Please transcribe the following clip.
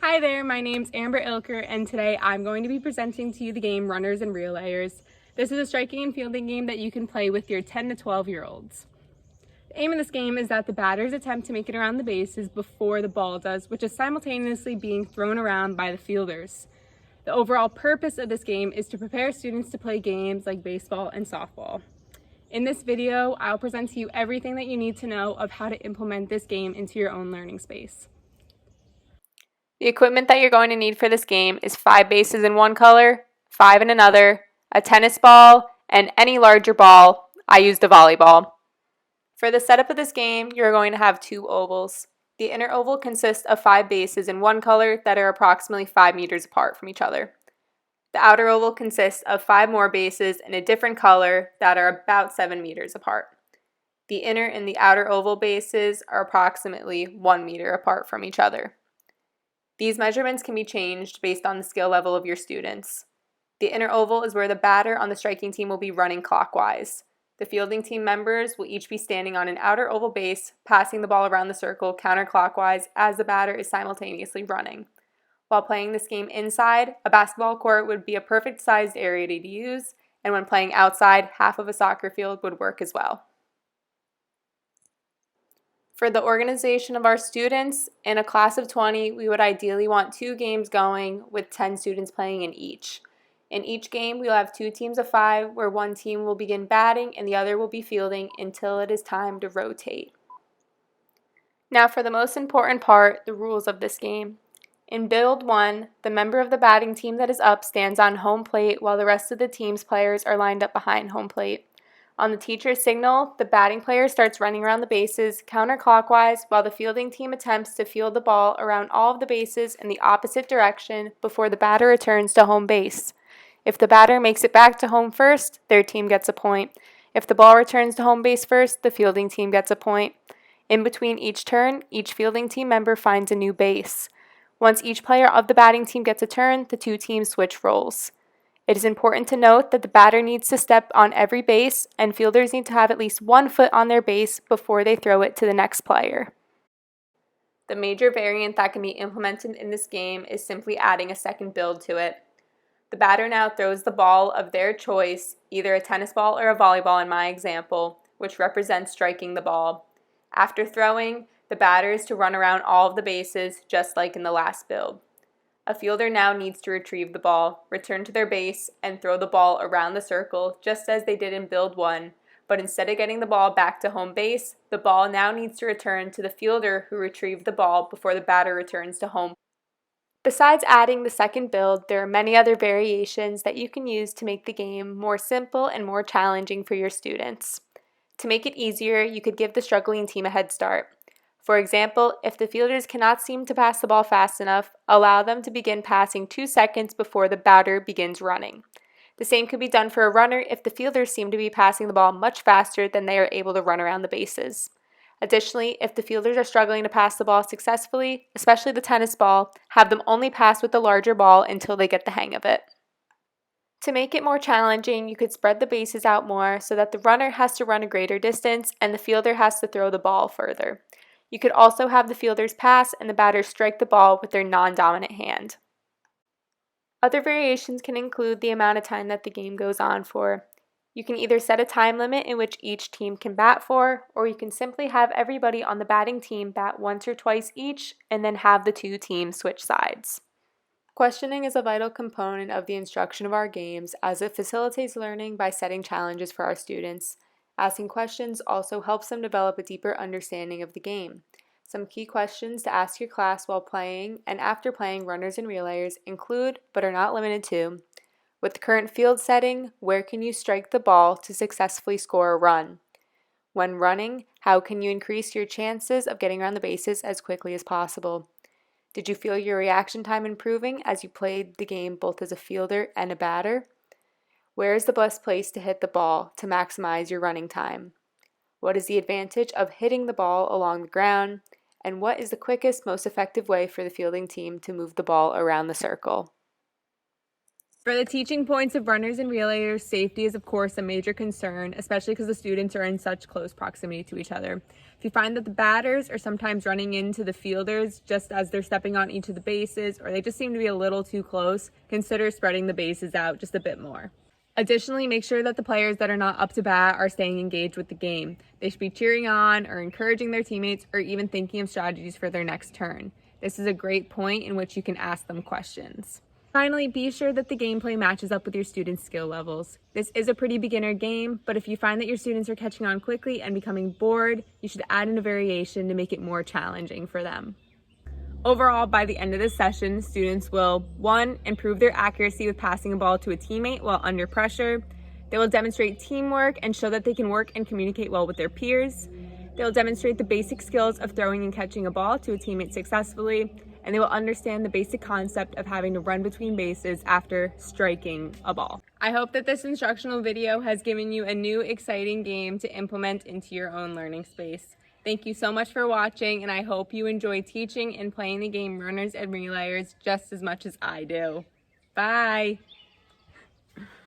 Hi there, my name's Amber Ilker, and today I'm going to be presenting to you the game Runners and Relayers. This is a striking and fielding game that you can play with your 10 to 12-year-olds. The aim of this game is that the batters attempt to make it around the bases before the ball does, which is simultaneously being thrown around by the fielders. The overall purpose of this game is to prepare students to play games like baseball and softball. In this video, I'll present to you everything that you need to know of how to implement this game into your own learning space. The equipment that you're going to need for this game is 5 bases in one color, 5 in another, a tennis ball, and any larger ball. I used a volleyball. For the setup of this game, you're going to have 2 ovals. The inner oval consists of 5 bases in one color that are approximately 5 meters apart from each other. The outer oval consists of 5 more bases in a different color that are about 7 meters apart. The inner and the outer oval bases are approximately 1 meter apart from each other. These measurements can be changed based on the skill level of your students. The inner oval is where the batter on the striking team will be running clockwise. The fielding team members will each be standing on an outer oval base, passing the ball around the circle counterclockwise as the batter is simultaneously running. While playing this game inside, a basketball court would be a perfect sized area to use, and when playing outside, half of a soccer field would work as well. For the organization of our students, in a class of 20, we would ideally want 2 games going with 10 students playing in each. In each game, we'll have 2 teams of 5 where one team will begin batting and the other will be fielding until it is time to rotate. Now for the most important part, the rules of this game. In Build 1, the member of the batting team that is up stands on home plate while the rest of the team's players are lined up behind home plate. On the teacher's signal, the batting player starts running around the bases counterclockwise while the fielding team attempts to field the ball around all of the bases in the opposite direction before the batter returns to home base. If the batter makes it back to home first, their team gets a point. If the ball returns to home base first, the fielding team gets a point. In between each turn, each fielding team member finds a new base. Once each player of the batting team gets a turn, the 2 teams switch roles. It is important to note that the batter needs to step on every base, and fielders need to have at least 1 foot on their base before they throw it to the next player. The major variant that can be implemented in this game is simply adding a second build to it. The batter now throws the ball of their choice, either a tennis ball or a volleyball in my example, which represents striking the ball. After throwing, the batter is to run around all of the bases, just like in the last build. A fielder now needs to retrieve the ball, return to their base, and throw the ball around the circle just as they did in Build 1, but instead of getting the ball back to home base, the ball now needs to return to the fielder who retrieved the ball before the batter returns to home. Besides adding the second build, there are many other variations that you can use to make the game more simple and more challenging for your students. To make it easier, you could give the struggling team a head start. For example, if the fielders cannot seem to pass the ball fast enough, allow them to begin passing 2 seconds before the batter begins running. The same could be done for a runner if the fielders seem to be passing the ball much faster than they are able to run around the bases. Additionally, if the fielders are struggling to pass the ball successfully, especially the tennis ball, have them only pass with the larger ball until they get the hang of it. To make it more challenging, you could spread the bases out more so that the runner has to run a greater distance and the fielder has to throw the ball further. You could also have the fielders pass and the batters strike the ball with their non-dominant hand. Other variations can include the amount of time that the game goes on for. You can either set a time limit in which each team can bat for, or you can simply have everybody on the batting team bat once or twice each and then have the 2 teams switch sides. Questioning is a vital component of the instruction of our games as it facilitates learning by setting challenges for our students. Asking questions also helps them develop a deeper understanding of the game. Some key questions to ask your class while playing and after playing Runners and Relayers include, but are not limited to, with the current field setting, where can you strike the ball to successfully score a run? When running, how can you increase your chances of getting around the bases as quickly as possible? Did you feel your reaction time improving as you played the game both as a fielder and a batter? Where is the best place to hit the ball to maximize your running time? What is the advantage of hitting the ball along the ground? And what is the quickest, most effective way for the fielding team to move the ball around the circle? For the teaching points of runners and relayers, safety is of course a major concern, especially because the students are in such close proximity to each other. If you find that the batters are sometimes running into the fielders just as they're stepping on each of the bases, or they just seem to be a little too close, consider spreading the bases out just a bit more. Additionally, make sure that the players that are not up to bat are staying engaged with the game. They should be cheering on or encouraging their teammates or even thinking of strategies for their next turn. This is a great point in which you can ask them questions. Finally, be sure that the gameplay matches up with your students' skill levels. This is a pretty beginner game, but if you find that your students are catching on quickly and becoming bored, you should add in a variation to make it more challenging for them. Overall, by the end of this session, students will 1. Improve their accuracy with passing a ball to a teammate while under pressure. They will demonstrate teamwork and show that they can work and communicate well with their peers. They will demonstrate the basic skills of throwing and catching a ball to a teammate successfully, and they will understand the basic concept of having to run between bases after striking a ball. I hope that this instructional video has given you a new exciting game to implement into your own learning space. Thank you so much for watching, and I hope you enjoy teaching and playing the game Runners and Relayers just as much as I do. Bye!